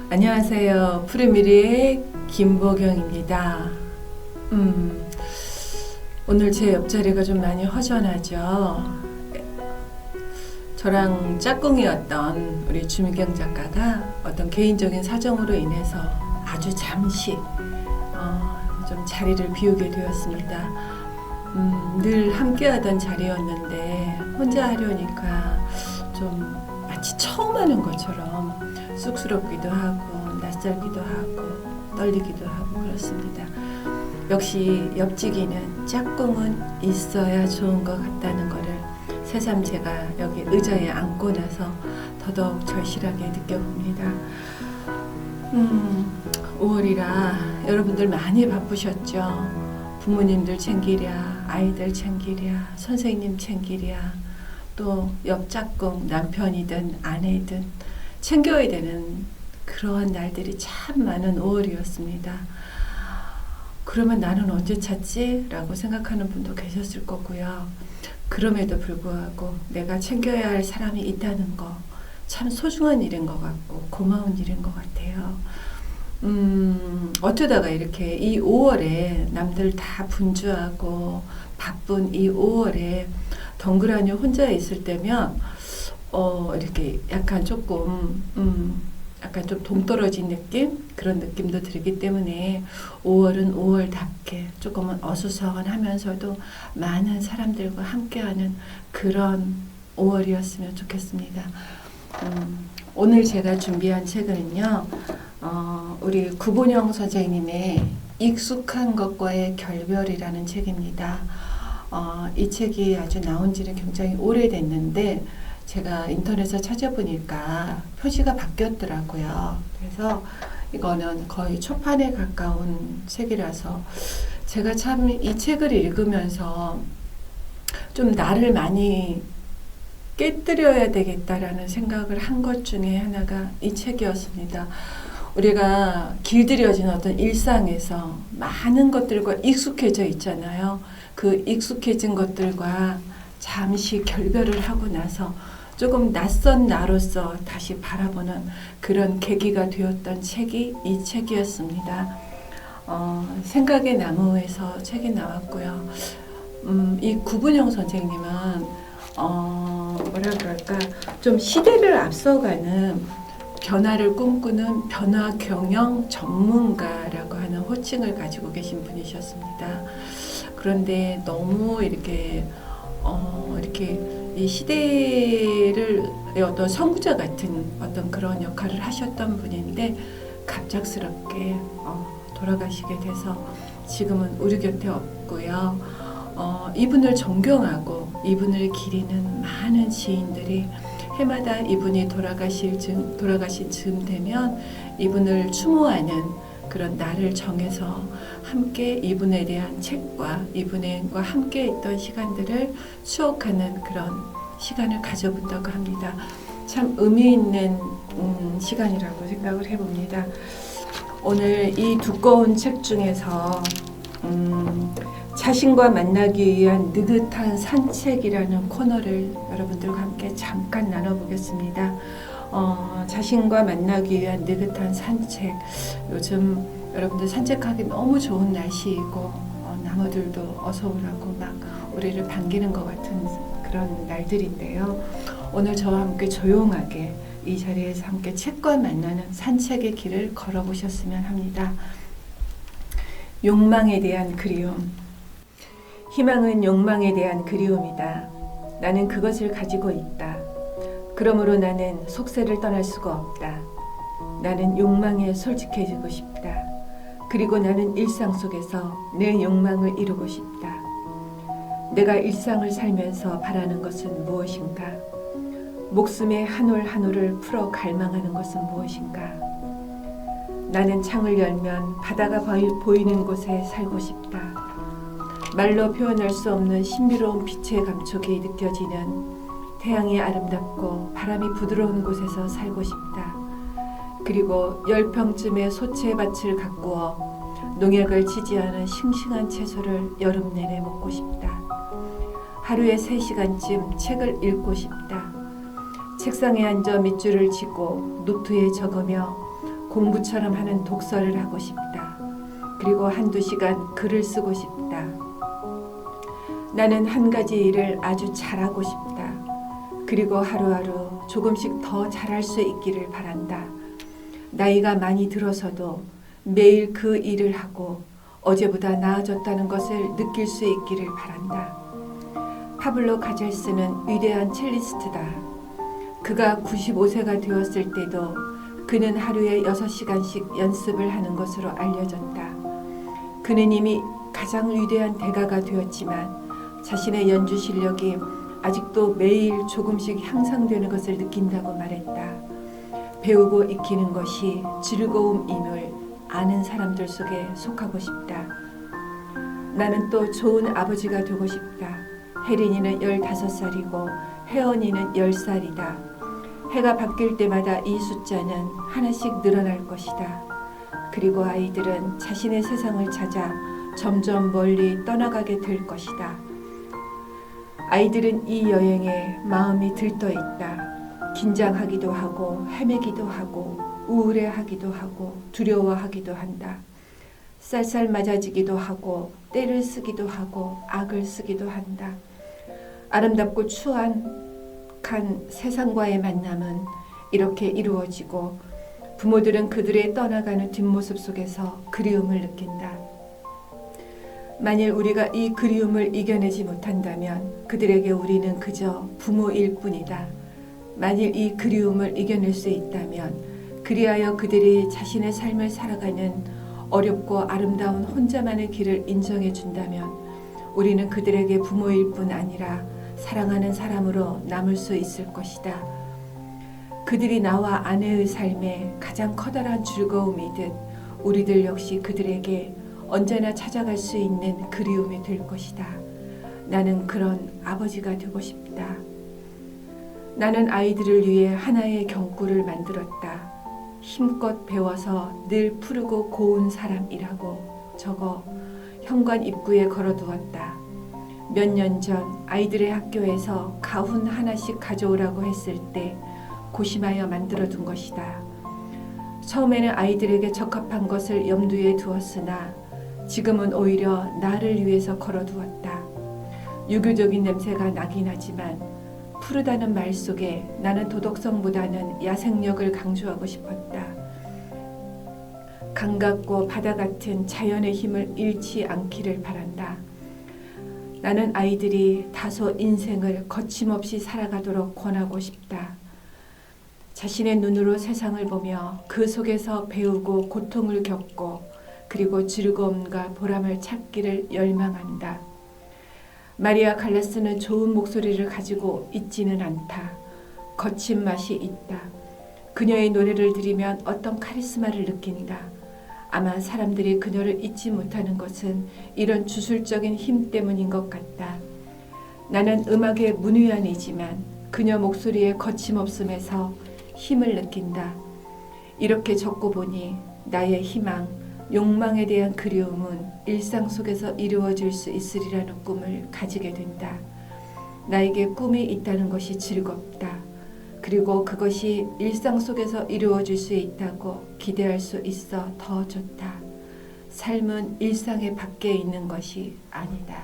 안녕하세요. 푸르미리의 김보경입니다. 오늘 제 옆자리가 좀 많이 허전하죠. 저랑 짝꿍이었던 우리 주미경 작가가 어떤 개인적인 사정으로 인해서 아주 잠시 좀 자리를 비우게 되었습니다. 늘 함께하던 자리였는데 혼자 하려니까 좀 마치 처음 하는 것처럼 쑥스럽기도 하고 낯설기도 하고 떨리기도 하고 그렇습니다. 역시 옆지기는 짝꿍은 있어야 좋은 것 같다는 것을 새삼 제가 여기 의자에 앉고 나서 더더욱 절실하게 느껴봅니다. 5월이라 여러분들 많이 바쁘셨죠. 부모님들 챙기랴, 아이들 챙기랴, 선생님 챙기랴, 또 옆 짝꿍 남편이든 아내든 챙겨야 되는 그러한 날들이 참 많은 5월이었습니다. 그러면 나는 언제 찾지? 라고 생각하는 분도 계셨을 거고요. 그럼에도 불구하고 내가 챙겨야 할 사람이 있다는 거 참 소중한 일인 것 같고 고마운 일인 것 같아요. 어쩌다가 이렇게 이 5월에 남들 다 분주하고 바쁜 이 5월에 덩그러니 혼자 있을 때면 이렇게 약간 조금 약간 좀 동떨어진 느낌? 그런 느낌도 들기 때문에 5월은 5월답게 조금은 어수선하면서도 많은 사람들과 함께하는 그런 5월이었으면 좋겠습니다. 오늘 제가 준비한 책은요, 우리 구본영 선생님의 익숙한 것과의 결별이라는 책입니다. 이 책이 아주 나온 지는 굉장히 오래됐는데 제가 인터넷에 찾아보니까 표지가 바뀌었더라고요. 그래서 이거는 거의 초판에 가까운 책이라서 제가 참 이 책을 읽으면서 좀 나를 많이 깨뜨려야 되겠다라는 생각을 한 것 중에 하나가 이 책이었습니다. 우리가 길들여진 어떤 일상에서 많은 것들과 익숙해져 있잖아요. 그 익숙해진 것들과 잠시 결별을 하고 나서 조금 낯선 나로서 다시 바라보는 그런 계기가 되었던 책이 이 책이었습니다. 생각의 나무에서 책이 나왔고요. 이 구본영 선생님은 뭐라 그럴까 좀 시대를 앞서가는 변화를 꿈꾸는 변화 경영 전문가라고 하는 호칭을 가지고 계신 분이셨습니다. 그런데 너무 이렇게 이 시대를 어떤 선구자 같은 어떤 그런 역할을 하셨던 분인데 갑작스럽게 돌아가시게 돼서 지금은 우리 곁에 없고요. 이분을 존경하고 이분을 기리는 많은 지인들이 해마다 이분이 돌아가신 즈음 되면 이분을 추모하는 그런 날을 정해서 함께 이분에 대한 책과 이분과 함께 있던 시간들을 추억하는 그런 시간을 가져본다고 합니다. 참 의미 있는 시간이라고 생각을 해봅니다. 오늘 이 두꺼운 책 중에서 자신과 만나기 위한 느긋한 산책이라는 코너를 여러분들과 함께 잠깐 나눠보겠습니다. 자신과 만나기 위한 느긋한 산책. 요즘 여러분들 산책하기 너무 좋은 날씨이고 나무들도 어서 오라고 막 우리를 반기는 것 같은 그런 날들인데요. 오늘 저와 함께 조용하게 이 자리에서 함께 책과 만나는 산책의 길을 걸어보셨으면 합니다. 욕망에 대한 그리움. 희망은 욕망에 대한 그리움이다. 나는 그것을 가지고 있다. 그러므로 나는 속세를 떠날 수가 없다. 나는 욕망에 솔직해지고 싶다. 그리고 나는 일상 속에서 내 욕망을 이루고 싶다. 내가 일상을 살면서 바라는 것은 무엇인가? 목숨의 한 올 한 올을 풀어 갈망하는 것은 무엇인가? 나는 창을 열면 바다가 보이는 곳에 살고 싶다. 말로 표현할 수 없는 신비로운 빛의 감촉이 느껴지는 태양이 아름답고 바람이 부드러운 곳에서 살고 싶다. 그리고 10평쯤의 소채밭을 가꾸어 농약을 치지 않은 싱싱한 채소를 여름 내내 먹고 싶다. 하루에 3시간쯤 책을 읽고 싶다. 책상에 앉아 밑줄을 치고 노트에 적으며 공부처럼 하는 독서를 하고 싶다. 그리고 한두 시간 글을 쓰고 싶다. 나는 한 가지 일을 아주 잘하고 싶다. 그리고 하루하루 조금씩 더 잘할 수 있기를 바란다. 나이가 많이 들어서도 매일 그 일을 하고 어제보다 나아졌다는 것을 느낄 수 있기를 바란다. 파블로 카잘스는 위대한 첼리스트다. 그가 95세가 되었을 때도 그는 하루에 6시간씩 연습을 하는 것으로 알려졌다. 그는 이미 가장 위대한 대가가 되었지만 자신의 연주 실력이 아직도 매일 조금씩 향상되는 것을 느낀다고 말했다. 배우고 익히는 것이 즐거움임을 아는 사람들 속에 속하고 싶다. 나는 또 좋은 아버지가 되고 싶다. 혜린이는 15살이고 혜원이는 10살이다. 해가 바뀔 때마다 이 숫자는 하나씩 늘어날 것이다. 그리고 아이들은 자신의 세상을 찾아 점점 멀리 떠나가게 될 것이다. 아이들은 이 여행에 마음이 들떠 있다. 긴장하기도 하고 헤매기도 하고 우울해하기도 하고 두려워하기도 한다. 쌀쌀 맞아지기도 하고 때를 쓰기도 하고 악을 쓰기도 한다. 아름답고 추악한 세상과의 만남은 이렇게 이루어지고 부모들은 그들의 떠나가는 뒷모습 속에서 그리움을 느낀다. 만일 우리가 이 그리움을 이겨내지 못한다면 그들에게 우리는 그저 부모일 뿐이다. 만일 이 그리움을 이겨낼 수 있다면 그리하여 그들이 자신의 삶을 살아가는 어렵고 아름다운 혼자만의 길을 인정해 준다면 우리는 그들에게 부모일 뿐 아니라 사랑하는 사람으로 남을 수 있을 것이다. 그들이 나와 아내의 삶에 가장 커다란 즐거움이듯 우리들 역시 그들에게 언제나 찾아갈 수 있는 그리움이 될 것이다. 나는 그런 아버지가 되고 싶다. 나는 아이들을 위해 하나의 경구를 만들었다. 힘껏 배워서 늘 푸르고 고운 사람이라고 적어 현관 입구에 걸어두었다. 몇 년 전 아이들의 학교에서 가훈 하나씩 가져오라고 했을 때 고심하여 만들어둔 것이다. 처음에는 아이들에게 적합한 것을 염두에 두었으나 지금은 오히려 나를 위해서 걸어두었다. 유교적인 냄새가 나긴 하지만 푸르다는 말 속에 나는 도덕성보다는 야생력을 강조하고 싶었다. 강같고 바다 같은 자연의 힘을 잃지 않기를 바란다. 나는 아이들이 다소 인생을 거침없이 살아가도록 권하고 싶다. 자신의 눈으로 세상을 보며 그 속에서 배우고 고통을 겪고 그리고 즐거움과 보람을 찾기를 열망한다. 마리아 칼라스는 좋은 목소리를 가지고 있지는 않다. 거친 맛이 있다. 그녀의 노래를 들으면 어떤 카리스마를 느낀다. 아마 사람들이 그녀를 잊지 못하는 것은 이런 주술적인 힘 때문인 것 같다. 나는 음악의 문외한이지만 그녀 목소리의 거침없음에서 힘을 느낀다. 이렇게 적고 보니 나의 희망, 욕망에 대한 그리움은 일상 속에서 이루어질 수 있으리라는 꿈을 가지게 된다. 나에게 꿈이 있다는 것이 즐겁다. 그리고 그것이 일상 속에서 이루어질 수 있다고 기대할 수 있어 더 좋다. 삶은 일상의 밖에 있는 것이 아니다.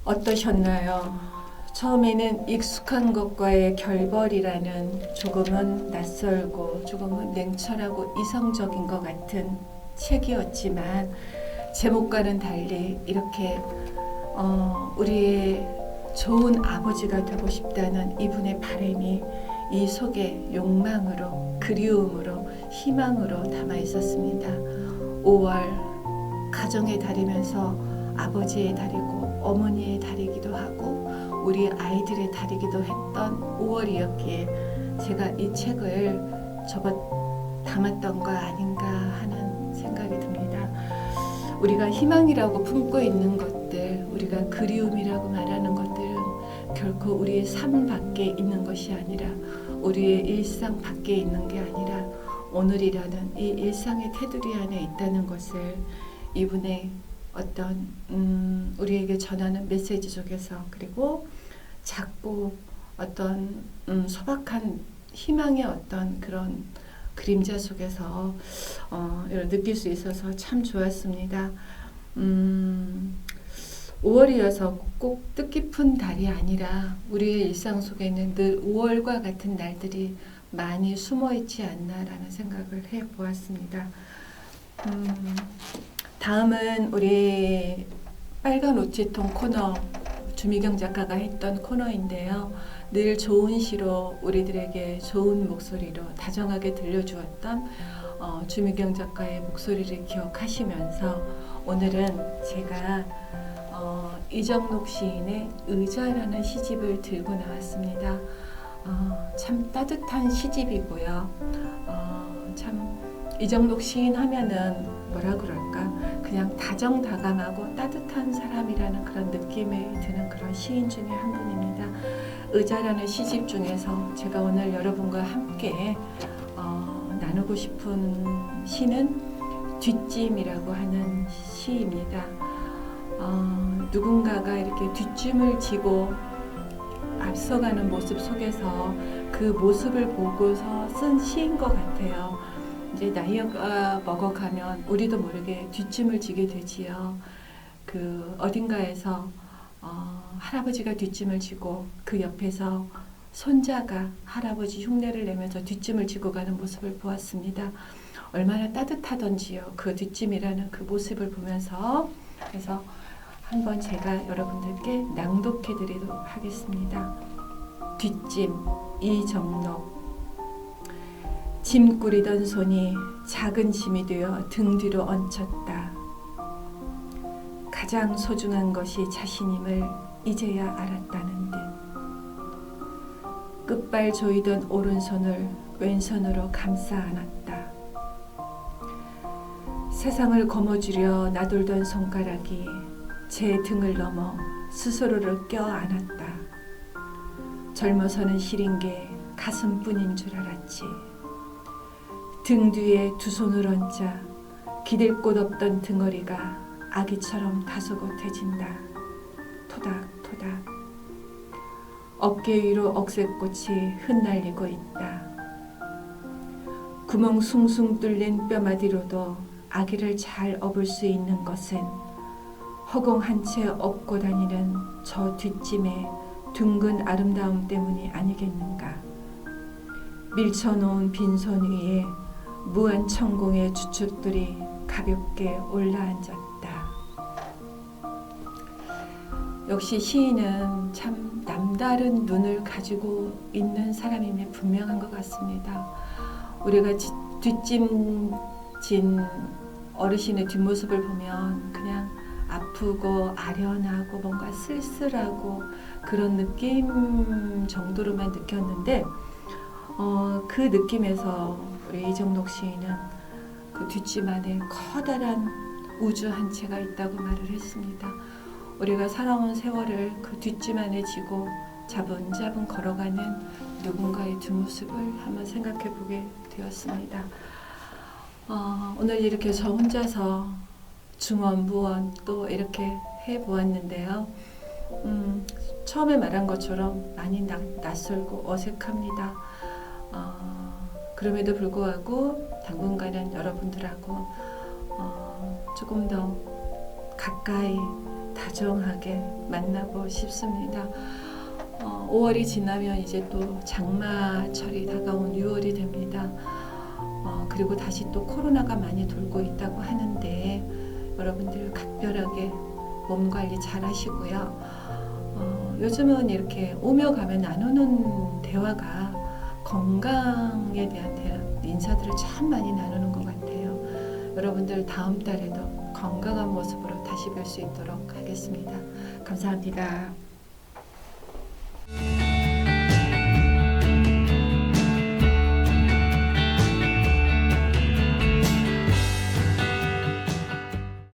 어떠셨나요? 처음에는 익숙한 것과의 결벌이라는 조금은 낯설고 조금은 냉철하고 이성적인 것 같은 책이었지만 제목과는 달리 이렇게 우리의 좋은 아버지가 되고 싶다는 이분의 바람이 이 속에 욕망으로 그리움으로 희망으로 담아 있었습니다. 5월 가정의 달이면서 아버지의 달이고 어머니의 달이기도 하고 우리 아이들의 달이기도 했던 5월이었기에 제가 이 책을 접어 담았던 거 아닌가 하는 생각이 듭니다. 우리가 희망이라고 품고 있는 것들, 우리가 그리움이라고 말하는 것들은 결코 우리의 삶 밖에 있는 것이 아니라 우리의 일상 밖에 있는 게 아니라 오늘이라는 이 일상의 테두리 안에 있다는 것을 이분의 어떤 우리에게 전하는 메시지 속에서 그리고 작고 어떤 소박한 희망의 어떤 그런 그림자 속에서 이런 느낄 수 있어서 참 좋았습니다. 5월이어서 꼭 뜻깊은 달이 아니라 우리의 일상 속에는 늘 5월과 같은 날들이 많이 숨어 있지 않나라는 생각을 해 보았습니다. 다음은 우리 빨간 우체통 코너, 주미경 작가가 했던 코너인데요. 늘 좋은 시로 우리들에게 좋은 목소리로 다정하게 들려주었던 주미경 작가의 목소리를 기억하시면서 오늘은 제가 이정록 시인의 의자라는 시집을 들고 나왔습니다. 참 따뜻한 시집이고요. 참 이정록 시인 하면은 뭐라 그럴까, 그냥 다정다감하고 따뜻한 사람이라는 그런 느낌이 드는 그런 시인 중에 한 분입니다. 의자라는 시집 중에서 제가 오늘 여러분과 함께 나누고 싶은 시는 뒷짐이라고 하는 시입니다. 누군가가 이렇게 뒷짐을 지고 앞서가는 모습 속에서 그 모습을 보고서 쓴 시인 것 같아요. 이제 나이가 먹어가면 우리도 모르게 뒷짐을 지게 되지요. 그 어딘가에서 할아버지가 뒷짐을 지고 그 옆에서 손자가 할아버지 흉내를 내면서 뒷짐을 지고 가는 모습을 보았습니다. 얼마나 따뜻하던지요. 그 뒷짐이라는 그 모습을 보면서. 그래서 한번 제가 여러분들께 낭독해 드리도록 하겠습니다. 뒷짐, 이정록. 짐 꾸리던 손이 작은 짐이 되어 등 뒤로 얹혔다. 가장 소중한 것이 자신임을 이제야 알았다는 듯. 끝발 조이던 오른손을 왼손으로 감싸 안았다. 세상을 거머쥐려 나돌던 손가락이 제 등을 넘어 스스로를 껴안았다. 젊어서는 시린 게 가슴뿐인 줄 알았지. 등 뒤에 두 손을 얹자 기댈 곳 없던 등허리가 아기처럼 다소곳해진다. 토닥토닥. 어깨 위로 억새꽃이 흩날리고 있다. 구멍 숭숭 뚫린 뼈마디로도 아기를 잘 업을 수 있는 것은 허공 한 채 업고 다니는 저 뒷짐의 둥근 아름다움 때문이 아니겠는가. 밀쳐놓은 빈손 위에 무한 천공의 주축들이 가볍게 올라앉았다. 역시 시인은 참 남다른 눈을 가지고 있는 사람임에 분명한 것 같습니다. 우리가 뒷짐 진 어르신의 뒷모습을 보면 그냥 아프고 아련하고 뭔가 쓸쓸하고 그런 느낌 정도로만 느꼈는데 그 느낌에서 우리 이정록 시인은 그 뒷짐 안에 커다란 우주 한 채가 있다고 말을 했습니다. 우리가 살아온 세월을 그 뒷짐 안에 지고 자분자분 걸어가는 누군가의 뒷모습을 한번 생각해 보게 되었습니다. 오늘 이렇게 저 혼자서 중원, 무원 또 이렇게 해보았는데요. 처음에 말한 것처럼 많이 낯설고 어색합니다. 그럼에도 불구하고 당분간은 여러분들하고 조금 더 가까이 다정하게 만나고 싶습니다. 5월이 지나면 이제 또 장마철이 다가온 6월이 됩니다. 그리고 다시 또 코로나가 많이 돌고 있다고 하는데 여러분들 각별하게 몸 관리 잘 하시고요. 요즘은 이렇게 오며 가며 나누는 대화가 건강에 대한 인사들을 참 많이 나누는 것 같아요. 여러분들 다음 달에도 건강한 모습으로 다시 뵐 수 있도록 하겠습니다. 감사합니다.